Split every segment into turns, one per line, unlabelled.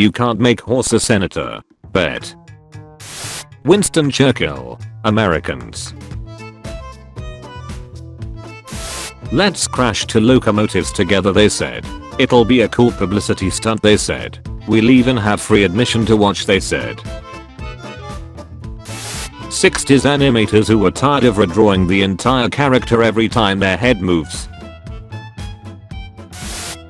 You can't make horse a senator. Bet. Winston Churchill. Americans. Let's crash 2 locomotives together, they said. It'll be a cool publicity stunt, they said. We'll even have free admission to watch, they said. 60s animators who were tired of redrawing the entire character every time their head moves.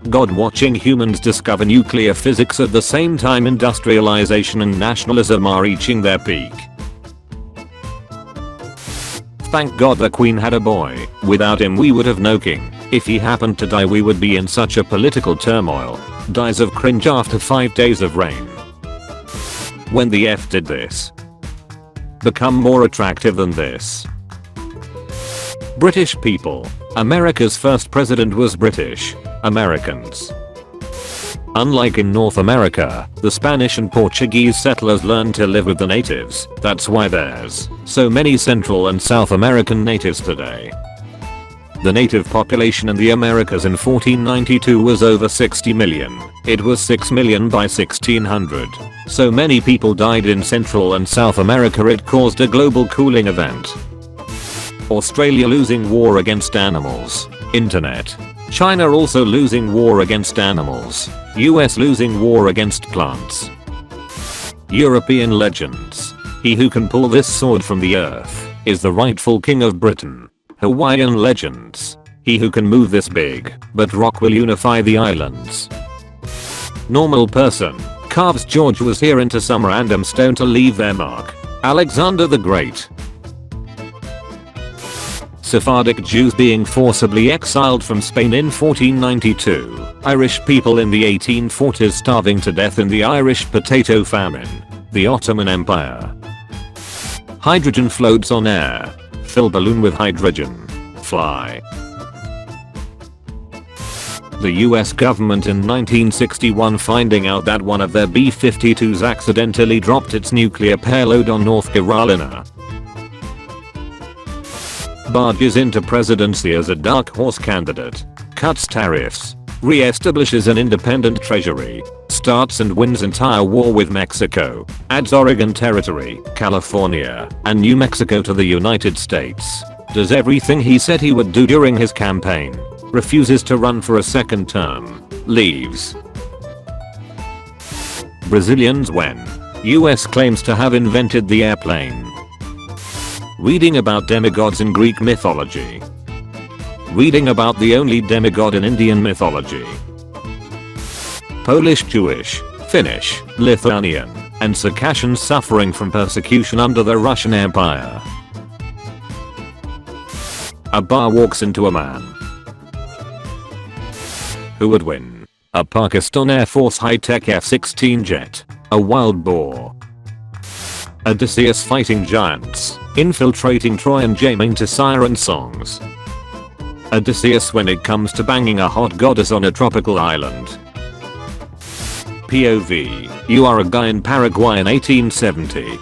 God, watching humans discover nuclear physics at the same time industrialization and nationalism are reaching their peak. Thank God the Queen had a boy. Without him we would have no king. If he happened to die we would be in such a political turmoil. Dies of cringe after 5 days of rain. When the F did this? Become more attractive than this. British people. America's first president was British. Americans. Unlike in North America, the Spanish and Portuguese settlers learned to live with the natives. That's why there's so many Central and South American natives today. The native population in the Americas in 1492 was over 60 million. It was 6 million by 1600. So many people died in Central and South America it caused a global cooling event. Australia losing war against animals. Internet. China also losing war against animals. US losing war against plants. European legends. He who can pull this sword from the earth is the rightful king of Britain. Hawaiian legends. He who can move this big, but rock will unify the islands. Normal person. Carves George was here into some random stone to leave their mark. Alexander the Great. Sephardic Jews being forcibly exiled from Spain in 1492. Irish people in the 1840s starving to death in the Irish potato famine. The Ottoman Empire. Hydrogen floats on air. Fill balloon with hydrogen. Fly. The US government in 1961 finding out that one of their B-52s accidentally dropped its nuclear payload on North Carolina. Barges into presidency as a dark horse candidate. Cuts tariffs. Re-establishes an independent treasury. Starts and wins entire war with Mexico. Adds Oregon Territory, California, and New Mexico to the United States. Does everything he said he would do during his campaign. Refuses to run for a second term. Leaves. Brazilians when US claims to have invented the airplane. Reading about demigods in Greek mythology. Reading about the only demigod in Indian mythology. Polish Jewish, Finnish, Lithuanian, and Circassians suffering from persecution under the Russian Empire. A bar walks into a man. Who would win? A Pakistan Air Force high-tech F-16 jet. A wild boar. Odysseus fighting giants, infiltrating Troy and jamming to siren songs. Odysseus when it comes to banging a hot goddess on a tropical island. POV, you are a guy in Paraguay in 1870.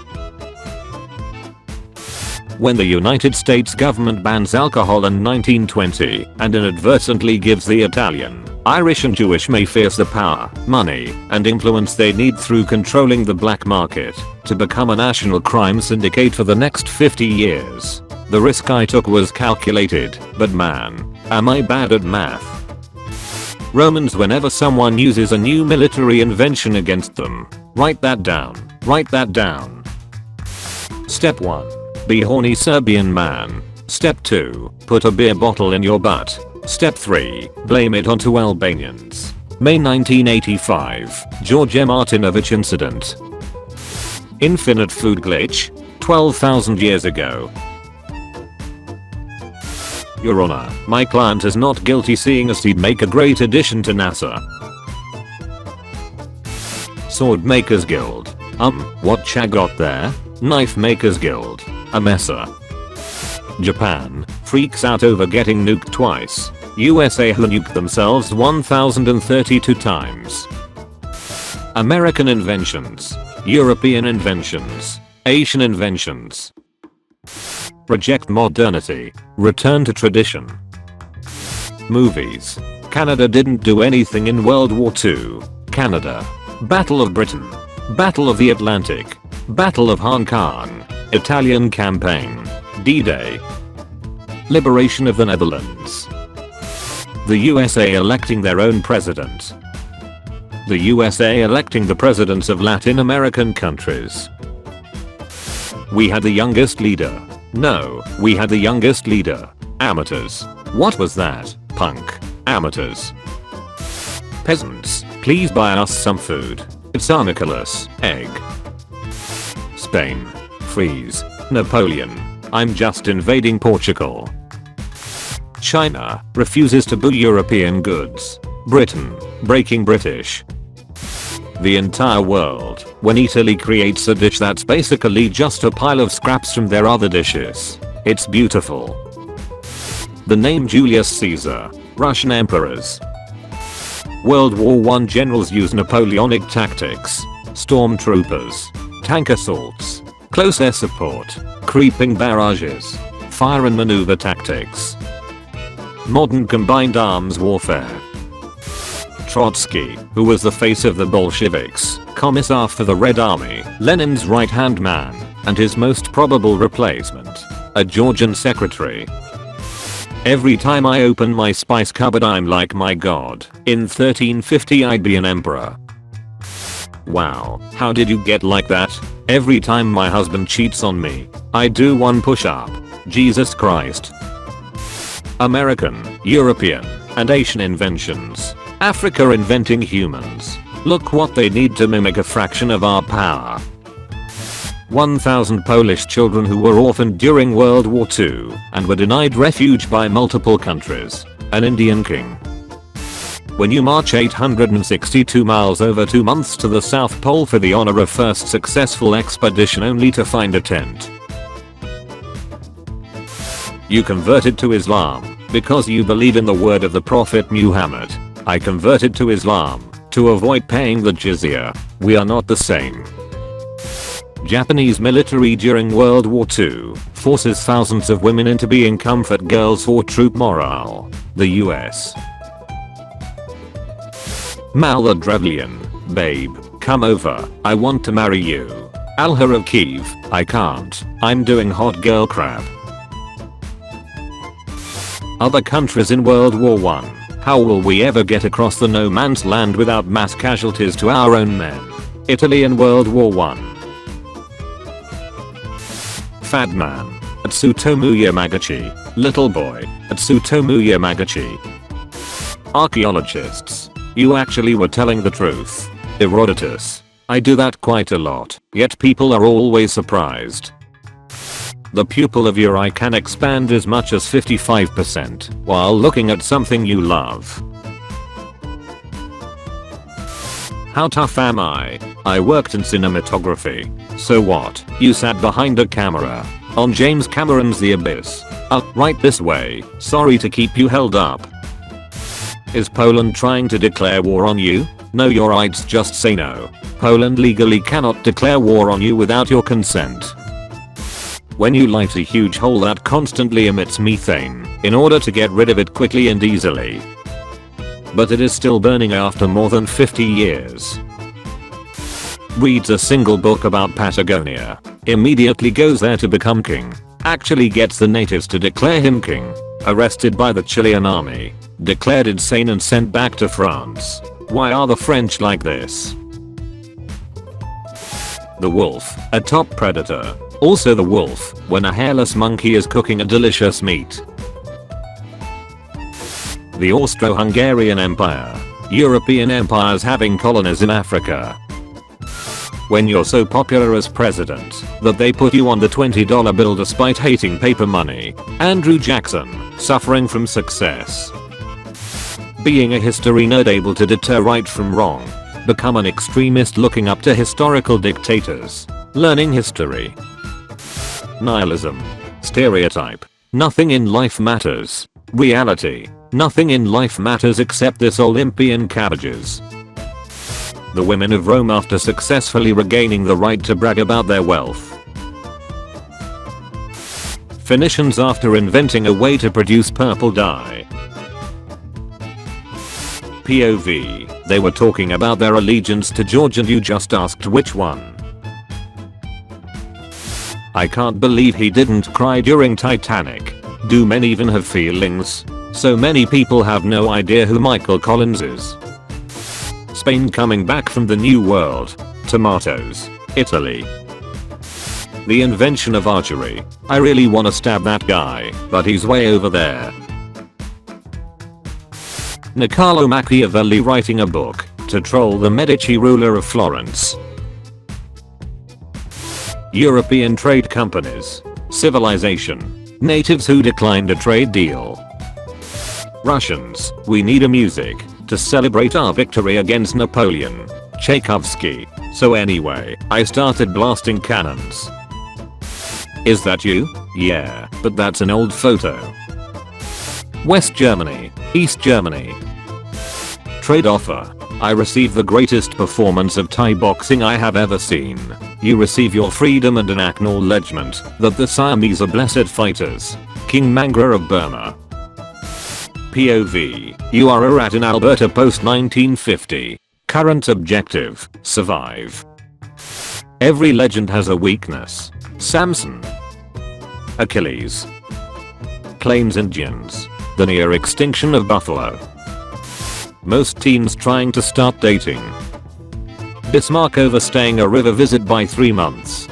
When the United States government bans alcohol in 1920 and inadvertently gives the Italian, Irish and Jewish Mayfairs the power, money, and influence they need through controlling the black market to become a national crime syndicate for the next 50 years. The risk I took was calculated, but man, am I bad at math. Romans whenever someone uses a new military invention against them. Write that down. Write that down. Step 1. Be horny Serbian man. Step 2. Put a beer bottle in your butt. Step 3. Blame it onto Albanians. May 1985. George M. Martinovich incident. Infinite food glitch. 12,000 years ago. Your Honor, my client is not guilty seeing as he'd make a great addition to NASA. Sword Makers Guild. What Cha got there? Knife Makers Guild. A messer. Japan freaks out over getting nuked twice. USA have nuked themselves 1032 times. American inventions. European inventions. Asian inventions. Reject modernity. Return to tradition. Movies. Canada didn't do anything in World War II. Canada. Battle of Britain. Battle of the Atlantic. Battle of Hong Kong. Italian campaign. D-Day. Liberation of the Netherlands. The USA electing their own president. The USA electing the presidents of Latin American countries. We had the youngest leader. No, we had the youngest leader. Amateurs. What was that? Punk. Amateurs. Peasants, please buy us some food. Tsar Nicholas. Egg. Spain. Freeze. Napoleon. I'm just invading Portugal. China refuses to buy European goods. Britain. Breaking British. The entire world when Italy creates a dish that's basically just a pile of scraps from their other dishes. It's beautiful. The name Julius Caesar. Russian emperors. World War I generals use Napoleonic tactics. Stormtroopers. Tank assaults. Close air support. Creeping barrages. Fire and maneuver tactics. Modern combined arms warfare. Trotsky, who was the face of the Bolsheviks, commissar for the Red Army, Lenin's right-hand man, and his most probable replacement, a Georgian secretary. Every time I open my spice cupboard I'm like, my god, in 1350 I'd be an emperor. Wow, how did you get like that? Every time my husband cheats on me, I do one push-up. Jesus Christ. American, European, and Asian inventions. Africa inventing humans. Look what they need to mimic a fraction of our power. 1,000 Polish children who were orphaned during World War II and were denied refuge by multiple countries. An Indian king. When you march 862 miles over 2 months to the South Pole for the honor of first successful expedition only to find a tent. You converted to Islam because you believe in the word of the Prophet Muhammad. I converted to Islam to avoid paying the jizya. We are not the same. Japanese military during World War II forces thousands of women into being comfort girls for troop morale. The US. Maladrevlian. Babe, come over. I want to marry you. Alha of Kiev. I can't. I'm doing hot girl crap. Other countries in World War I. How will we ever get across the no man's land without mass casualties to our own men? Italy in World War I. Fat man. At Tsutomu Yamaguchi. Little boy. At Tsutomu Yamaguchi. Archaeologists. You actually were telling the truth. Herodotus. I do that quite a lot, yet people are always surprised. The pupil of your eye can expand as much as 55% while looking at something you love. How tough am I? I worked in cinematography. So what? You sat behind a camera on James Cameron's The Abyss. Right this way. Sorry to keep you held up. Is Poland trying to declare war on you? No, your rights just say no. Poland legally cannot declare war on you without your consent. When you light a huge hole that constantly emits methane in order to get rid of it quickly and easily. But it is still burning after more than 50 years. Reads a single book about Patagonia. Immediately goes there to become king. Actually gets the natives to declare him king. Arrested by the Chilean army. Declared insane and sent back to France. Why are the French like this? The wolf, a top predator. Also the wolf, when a hairless monkey is cooking a delicious meat. The Austro-Hungarian Empire. European empires having colonies in Africa. When you're so popular as president that they put you on the $20 bill despite hating paper money. Andrew Jackson, suffering from success. Being a history nerd able to deter right from wrong. Become an extremist looking up to historical dictators. Learning history. Nihilism. Stereotype. Nothing in life matters. Reality. Nothing in life matters except this Olympian cabbages. The women of Rome after successfully regaining the right to brag about their wealth. Phoenicians after inventing a way to produce purple dye. POV. They were talking about their allegiance to George and you just asked which one. I can't believe he didn't cry during Titanic. Do men even have feelings? So many people have no idea who Michael Collins is. Spain coming back from the New World. Tomatoes. Italy. The invention of archery. I really wanna stab that guy, but he's way over there. Niccolo Machiavelli writing a book to troll the Medici ruler of Florence. European trade companies. Civilization. Natives who declined a trade deal. Russians, we need a music to celebrate our victory against Napoleon. Tchaikovsky. So anyway, I started blasting cannons. Is that you? Yeah, but that's an old photo. West Germany. East Germany. Trade offer. I receive the greatest performance of Thai boxing I have ever seen. You receive your freedom and an acknowledgement that the Siamese are blessed fighters. King Mangra of Burma. POV. You are a rat in Alberta post 1950. Current objective. Survive. Every legend has a weakness. Samson. Achilles. Plains Indians. The near extinction of buffalo. Most teens trying to start dating. Bismarck overstaying a river visit by 3 months.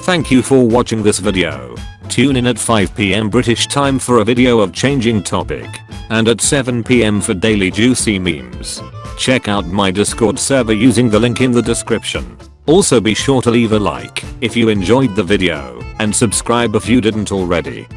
Thank you for watching this video. Tune in at 5 PM British time for a video of changing topic. And at 7 PM for daily juicy memes. Check out my Discord server using the link in the description. Also be sure to leave a like if you enjoyed the video and subscribe if you didn't already.